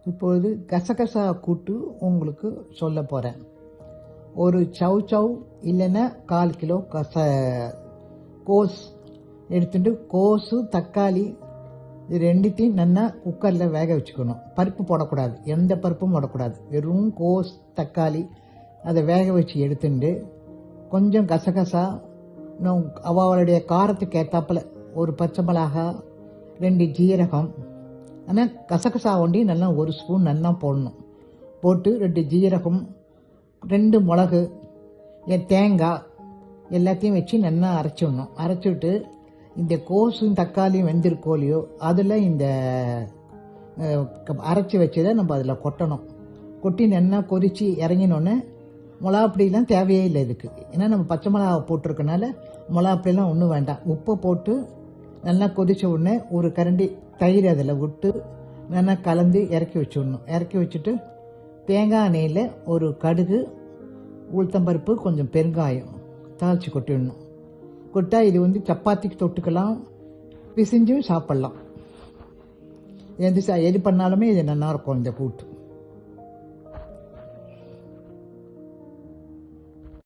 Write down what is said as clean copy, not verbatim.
இப்பொழுது கசகசா கூட்டு உங்களுக்கு சொல்ல போகிறேன். ஒரு சவ் இல்லைன்னா 1/4 கிலோ கோஸ் எடுத்துட்டு, கோஸு தக்காளி இது ரெண்டுத்தையும் நல்லா குக்கரில் வேக வச்சுக்கணும். பருப்பு போடக்கூடாது, எந்த பருப்பும் போடக்கூடாது. வெறும் கோஸ் தக்காளி அதை வேக வச்சு எடுத்துட்டு, கொஞ்சம் கசகசா, அவளுடைய காரத்துக்கு ஏற்றாப்புல ஒரு பச்சை மிளகா, 2 ஜீரகம். ஆனால் கசகசா ஒண்டி நல்லா 1 ஸ்பூன் நல்லா போடணும். போட்டு 2 ஜீரகம், 2 மிளகு, தேங்காய் எல்லாத்தையும் வச்சு நல்லா அரைச்சிடணும். அரைச்சிட்டு இந்த கோஸும் தக்காளியும் வெந்திருக்கோலையோ அதில் இந்த அரைச்சி வச்சதை நம்ம அதில் கொட்டணும். கொட்டி நல்லா கொதித்து இறங்கினோன்னே மிளகாப்பொடியெலாம் தேவையே இல்லை இதுக்கு. ஏன்னா நம்ம பச்சை மிளகா போட்டிருக்கனால மிளகாப்பொடியெலாம் ஒன்றும் வேண்டாம். உப்பை போட்டு நல்லா கொதித்த உடனே ஒரு கரண்டி தயிர் அதில் விட்டு நல்லா கலந்து இறக்கி வச்சுடணும். இறக்கி வச்சுட்டு தேங்காய் எண்ணெயில் ஒரு கடுகு, உளுத்தம்பருப்பு, கொஞ்சம் பெருங்காயம் தாளித்து கொட்டிடணும். கொட்டா இது சப்பாத்திக்கு தொட்டுக்கலாம், பிசிஞ்சும் சாப்பிட்லாம். எது பண்ணாலுமே இது நல்லாயிருக்கும் இந்த கூட்டு.